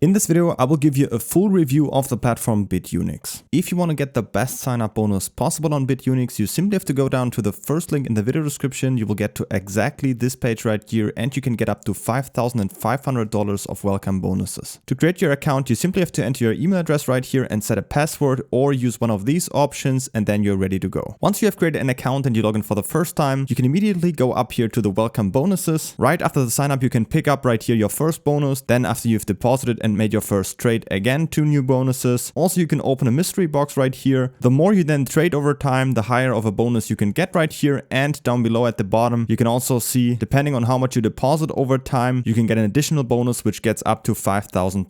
In this video, I will give you a full review of the platform Bitunix. If you want to get the best sign-up bonus possible on Bitunix, you simply have to go down to the first link in the video description. You will get to exactly this page right here, and you can get up to $5,500 of welcome bonuses. To create your account, you simply have to enter your email address right here and set a password, or use one of these options, and then you're ready to go. Once you have created an account and you log in for the first time, you can immediately go up here to the welcome bonuses. Right after the sign up, you can pick up right here your first bonus. Then after you've deposited and made your first trade, again 2 new bonuses. Also, you can open a mystery box right here. The more you then trade over time, the higher of a bonus you can get right here. And down below at the bottom, you can also see, depending on how much you deposit over time, you can get an additional bonus which gets up to $5,000.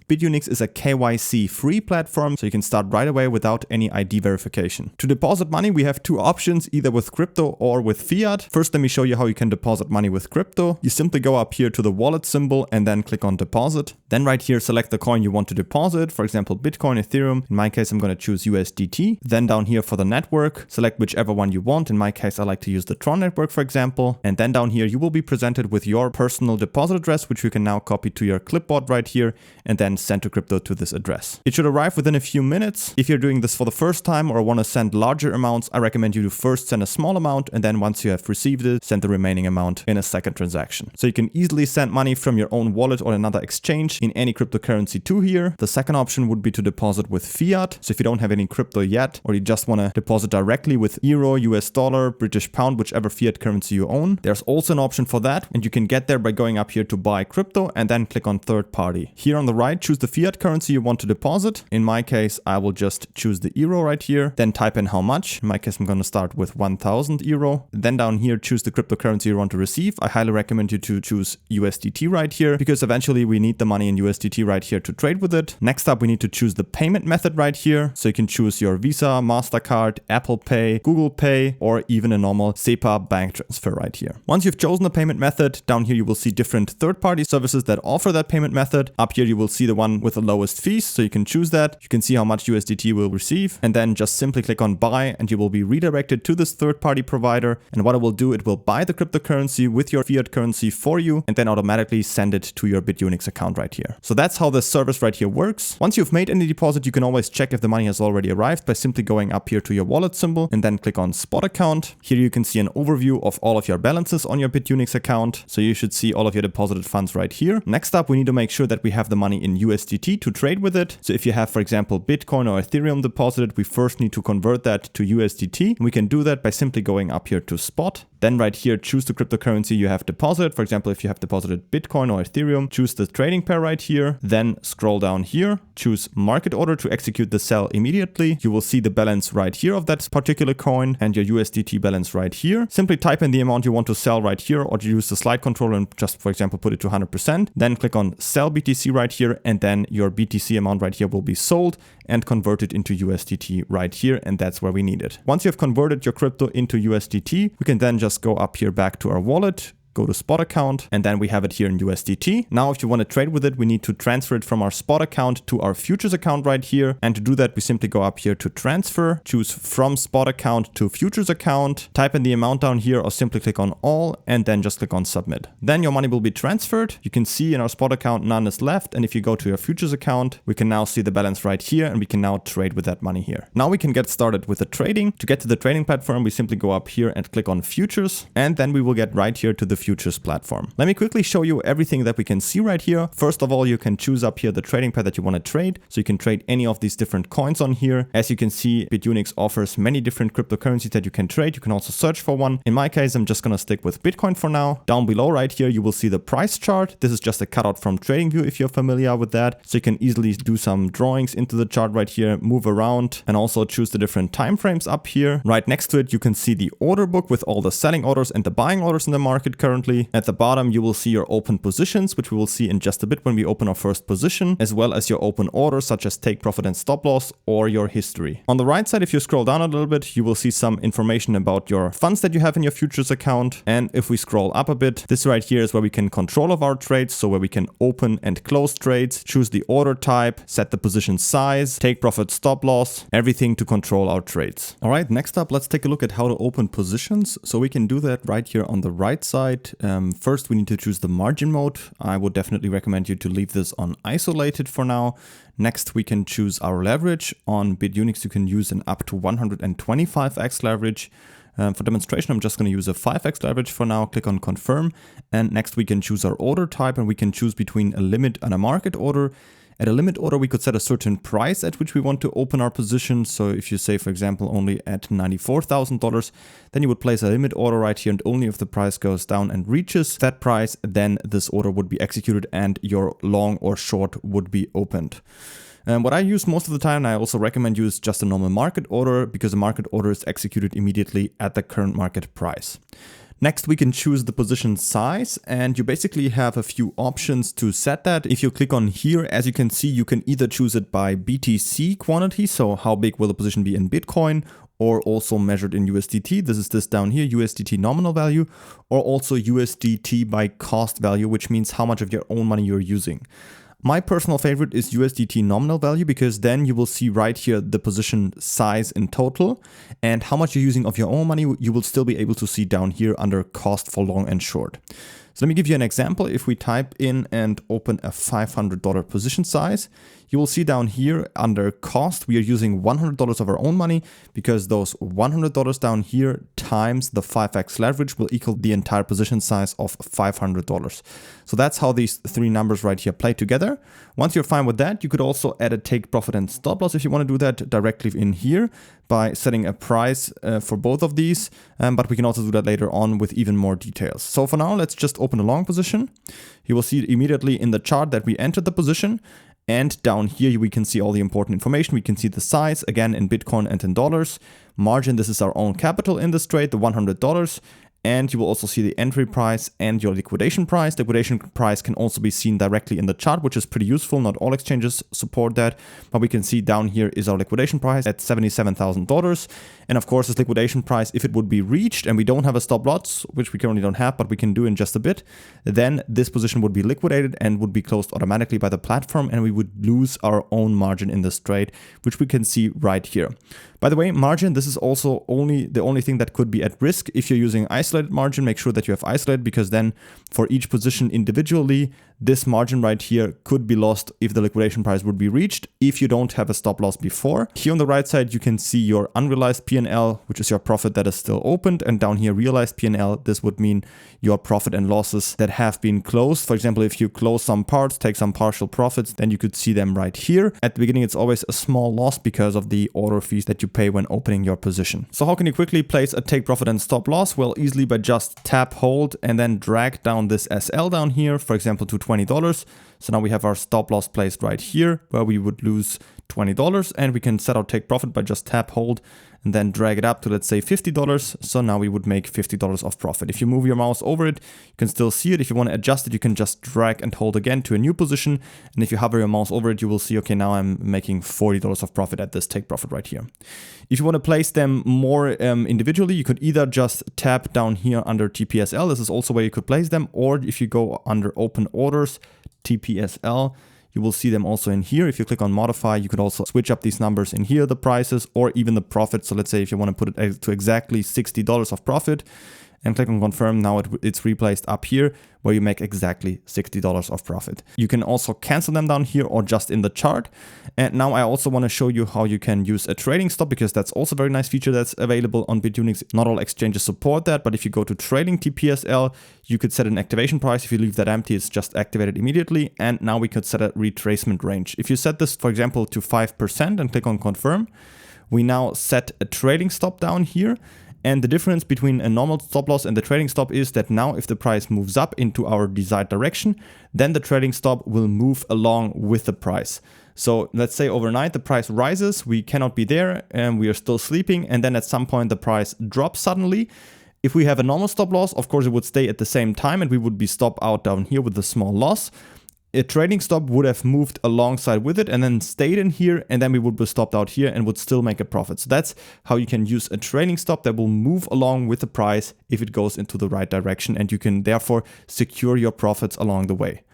Bitunix is a KYC free platform, so you can start right away without any ID verification. To deposit money, we have 2 options, either with crypto or with fiat. First, let me show you how you can deposit money with crypto. You simply go up here to the wallet symbol and then click on deposit. Then right here, select the coin you want to deposit, for example, Bitcoin, Ethereum. In my case, I'm going to choose USDT. Then down here for the network, select whichever one you want. In my case, I like to use the Tron network, for example. And then down here, you will be presented with your personal deposit address, which you can now copy to your clipboard right here and then send to crypto to this address. It should arrive within a few minutes. If you're doing this for the first time or want to send larger amounts, I recommend you to first send a small amount, and then once you have received it, send the remaining amount in a second transaction. So you can easily send money from your own wallet or another exchange in any cryptocurrency to here. The second option would be to deposit with fiat. So if you don't have any crypto yet, or you just want to deposit directly with euro, US dollar, British pound, whichever fiat currency you own, there's also an option for that. And you can get there by going up here to buy crypto and then click on third party. Here on the right, choose the fiat currency you want to deposit. In my case, I will just choose the euro right here, then type in how much. In my case, I'm going to start with 1,000 euro. Then down here, choose the cryptocurrency you want to receive. I highly recommend you to choose USDT right here, because eventually we need the money in USDT right here to trade with it. Next up, we need to choose the payment method right here. So you can choose your Visa, MasterCard, Apple Pay, Google Pay, or even a normal SEPA bank transfer right here. Once you've chosen the payment method, down here you will see different third-party services that offer that payment method. Up here you will see the one with the lowest fees, so you can choose that. You can see how much USDT you will receive, and then just simply click on buy and you will be redirected to this third-party provider. And what it will do, it will buy the cryptocurrency with your fiat currency for you and then automatically send it to your Bitunix account right here. So that's how the service right here works. Once you've made any deposit, you can always check if the money has already arrived by simply going up here to your wallet symbol and then click on spot account. Here you can see an overview of all of your balances on your Bitunix account. So you should see all of your deposited funds right here. Next up, we need to make sure that we have the money in USDT to trade with it. So if you have, for example, Bitcoin or Ethereum deposited, we first need to convert that to USDT. We can do that by simply going up here to spot. Then right here, choose the cryptocurrency you have deposited. For example, if you have deposited Bitcoin or Ethereum, choose the trading pair right here. Then scroll down here, choose market order to execute the sell immediately. You will see the balance right here of that particular coin and your USDT balance right here. Simply type in the amount you want to sell right here, or use the slide controller and just, for example, put it to 100%. Then click on sell BTC right here, and then your BTC amount right here will be sold and converted into USDT right here, and that's where we need it. Once you have converted your crypto into USDT, we can then just go up here back to our wallet, go to spot account, and then we have it here in USDT. Now, if you want to trade with it, we need to transfer it from our spot account to our futures account right here. And to do that, we simply go up here to transfer, choose from spot account to futures account, type in the amount down here, or simply click on all, and then just click on submit. Then your money will be transferred. You can see in our spot account, none is left. And if you go to your futures account, we can now see the balance right here, and we can now trade with that money here. Now we can get started with the trading. To get to the trading platform, we simply go up here and click on futures, and then we will get right here to the futures platform. Let me quickly show you everything that we can see right here. First of all, you can choose up here the trading pair that you want to trade. So you can trade any of these different coins on here. As you can see, Bitunix offers many different cryptocurrencies that you can trade. You can also search for one. In my case, I'm just going to stick with Bitcoin for now. Down below right here, you will see the price chart. This is just a cutout from TradingView if you're familiar with that. So you can easily do some drawings into the chart right here, move around, and also choose the different time frames up here. Right next to it, you can see the order book with all the selling orders and the buying orders in the market currently. At the bottom, you will see your open positions, which we will see in just a bit when we open our first position, as well as your open orders, such as take profit and stop loss, or your history. On the right side, if you scroll down a little bit, you will see some information about your funds that you have in your futures account. And if we scroll up a bit, this right here is where we can control of our trades. So where we can open and close trades, choose the order type, set the position size, take profit, stop loss, everything to control our trades. All right, next up, let's take a look at how to open positions. So we can do that right here on the right side. isolate. First, we need to choose the margin mode. I would definitely recommend you to leave this on isolated for now. Next, we can choose our leverage. On Bitunix, you can use an up to 125x leverage. For demonstration, I'm just going to use a 5x leverage for now. Click on confirm. And next we can choose our order type, and we can choose between a limit and a market order. At a limit order, we could set a certain price at which we want to open our position. So if you say, for example, only at $94,000, then you would place a limit order right here, and only if the price goes down and reaches that price, then this order would be executed and your long or short would be opened. What I use most of the time, and I also recommend use just a normal market order, because a market order is executed immediately at the current market price. Next, we can choose the position size, and you basically have a few options to set that. If you click on here, as you can see, you can either choose it by BTC quantity, so how big will the position be in Bitcoin, or also measured in USDT. This is this down here, USDT nominal value, or also USDT by cost value, which means how much of your own money you're using. My personal favorite is USDT nominal value, because then you will see right here the position size in total and how much you're using of your own money. You will still be able to see down here under cost for long and short. So let me give you an example. If we type in and open a $500 position size, you will see down here under cost, we are using $100 of our own money, because those $100 down here times the 5x leverage will equal the entire position size of $500. So that's how these three numbers right here play together. Once you're fine with that, you could also add a take profit and stop loss if you want to do that directly in here by setting a price for both of these. But we can also do that later on with even more details. So for now, let's just open a long position. You will see immediately in the chart that we entered the position. And down here, we can see all the important information. We can see the size, again, in Bitcoin and in dollars. Margin, this is our own capital in this trade, the $100. And you will also see the entry price and your liquidation price. Liquidation price can also be seen directly in the chart, which is pretty useful. Not all exchanges support that, but we can see down here is our liquidation price at $77,000. And of course, this liquidation price, if it would be reached and we don't have a stop loss, which we currently don't have, but we can do in just a bit, then this position would be liquidated and would be closed automatically by the platform, and we would lose our own margin in this trade, which we can see right here. By the way, margin, this is also the only thing that could be at risk. If you're using isolated margin, make sure that you have isolated, because then for each position individually, this margin right here could be lost if the liquidation price would be reached, if you don't have a stop loss before. Here on the right side, you can see your unrealized P&L, which is your profit that is still opened. And down here, realized P&L, this would mean your profit and losses that have been closed. For example, if you close some parts, take some partial profits, then you could see them right here. At the beginning, it's always a small loss because of the order fees that you pay when opening your position. So how can you quickly place a take profit and stop loss? Well, easily by just tap, hold, and then drag down this SL down here, for example, to $20. So now we have our stop loss placed right here, where we would lose $20, and we can set our take profit by just tap, hold, and then drag it up to, let's say, $50. So now we would make $50 of profit. If you move your mouse over it, you can still see it. If you want to adjust it, you can just drag and hold again to a new position. And if you hover your mouse over it, you will see, okay, now I'm making $40 of profit at this take profit right here. If you want to place them more individually, you could either just tap down here under TPSL. This is also where you could place them. Or if you go under open orders, TPSL, you will see them also in here. If you click on modify, you could also switch up these numbers in here, the prices or even the profit. So let's say if you want to put it to exactly $60 of profit and click on confirm, now it's replaced up here where you make exactly $60 of profit. You can also cancel them down here or just in the chart. And now I also want to show you how you can use a trading stop, because that's also a very nice feature that's available on Bitunix. Not all exchanges support that, but if you go to trading TPSL, you could set an activation price. If you leave that empty, it's just activated immediately. And now we could set a retracement range. If you set this, for example, to 5% and click on confirm, we now set a trading stop down here. And the difference between a normal stop loss and the trading stop is that now if the price moves up into our desired direction, then the trading stop will move along with the price. So let's say overnight the price rises, we cannot be there and we are still sleeping, and then at some point the price drops suddenly. If we have a normal stop loss, of course it would stay at the same time and we would be stop out down here with a small loss. A trading stop would have moved alongside with it and then stayed in here, and then we would be stopped out here and would still make a profit. So that's how you can use a trading stop that will move along with the price if it goes into the right direction, and you can therefore secure your profits along the way.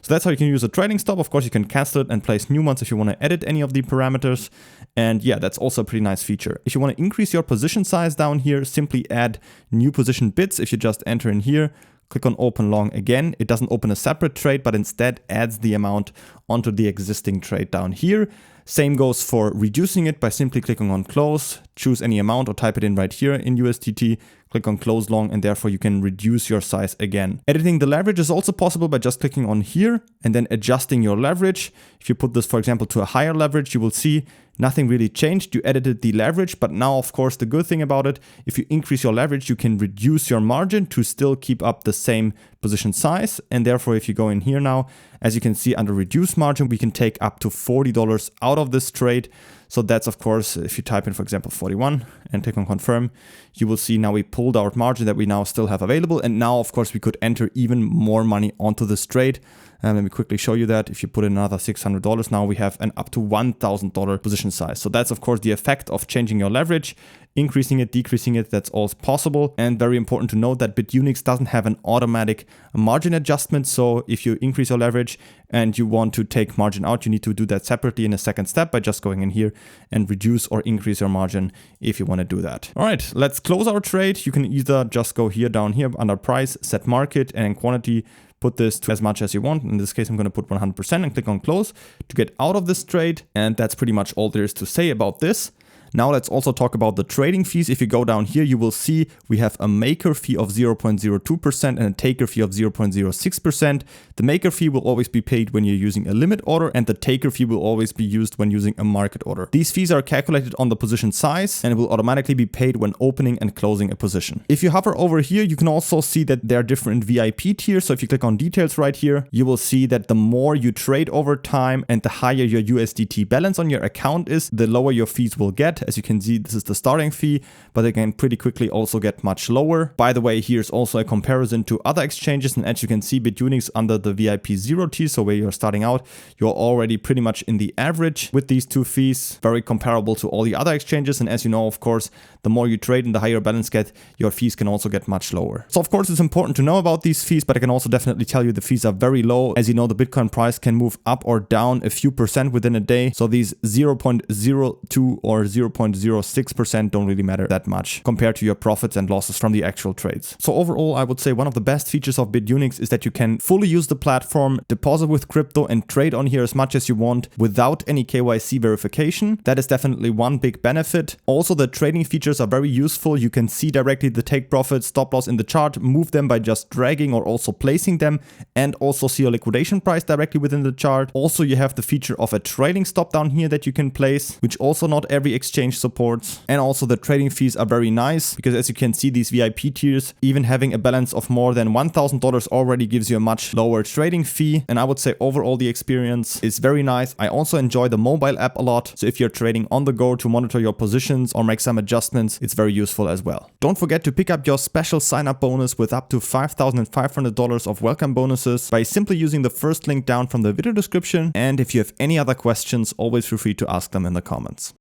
So that's how you can use a trading stop. Of course, you can cancel it and place new ones if you want to edit any of the parameters. And yeah, that's also a pretty nice feature. If you want to increase your position size down here, simply add new position bits. If you just enter in here, click on open long again. It doesn't open a separate trade, but instead adds the amount onto the existing trade down here. Same goes for reducing it by simply clicking on close, choose any amount or type it in right here in USDT, click on close long, and therefore you can reduce your size again. Editing the leverage is also possible by just clicking on here and then adjusting your leverage. If you put this, for example, to a higher leverage, you will see nothing really changed. You edited the leverage, but now, of course, the good thing about it, if you increase your leverage, you can reduce your margin to still keep up the same position size. And therefore, if you go in here now, as you can see under reduce margin, we can take up to $40 out of this trade. So that's, of course, if you type in, for example, 41 and click on confirm, you will see now we pulled our margin that we now still have available. And now, of course, we could enter even more money onto this trade. Let me quickly show you that. If you put in another $600, now we have an up to $1,000 position size. So that's, of course, the effect of changing your leverage, increasing it, decreasing it, that's all possible. And very important to note that Bitunix doesn't have an automatic margin adjustment. So if you increase your leverage and you want to take margin out, you need to do that separately in a second step by just going in here and reduce or increase your margin if you want to do that. All right, let's close our trade. You can either just go here down here under price, set market, and in quantity, put this to as much as you want. In this case, I'm going to put 100% and click on close to get out of this trade. And that's pretty much all there is to say about this. Now let's also talk about the trading fees. If you go down here, you will see we have a maker fee of 0.02% and a taker fee of 0.06%. The maker fee will always be paid when you're using a limit order, and the taker fee will always be used when using a market order. These fees are calculated on the position size and will automatically be paid when opening and closing a position. If you hover over here, you can also see that there are different VIP tiers. So if you click on details right here, you will see that the more you trade over time and the higher your USDT balance on your account is, the lower your fees will get. As you can see, this is the starting fee, but again, pretty quickly also get much lower. By the way, here's also a comparison to other exchanges, and as you can see, Bitunix under the VIP 0 tier, so where you're starting out, you're already pretty much in the average with these two fees, very comparable to all the other exchanges. And as you know, of course, the more you trade and the higher your balance get, your fees can also get much lower. So of course, it's important to know about these fees, but I can also definitely tell you the fees are very low. As you know, the Bitcoin price can move up or down a few percent within a day. So these 0.02 or 0.06% don't really matter that much compared to your profits and losses from the actual trades. So overall, I would say one of the best features of Bitunix is that you can fully use the platform, deposit with crypto, and trade on here as much as you want without any KYC verification. That is definitely one big benefit. Also, the trading features are very useful. You can see directly the take profit, stop loss in the chart, move them by just dragging or also placing them, and also see your liquidation price directly within the chart. Also, you have the feature of a trailing stop down here that you can place, which also not every exchange supports. And also the trading fees are very nice because, as you can see, these VIP tiers, even having a balance of more than $1,000 already gives you a much lower trading fee. And I would say overall the experience is very nice. I also enjoy the mobile app a lot. So if you're trading on the go to monitor your positions or make some adjustments, it's very useful as well. Don't forget to pick up your special sign-up bonus with up to $5,500 of welcome bonuses by simply using the first link down from the video description. And if you have any other questions, always feel free to ask them in the comments.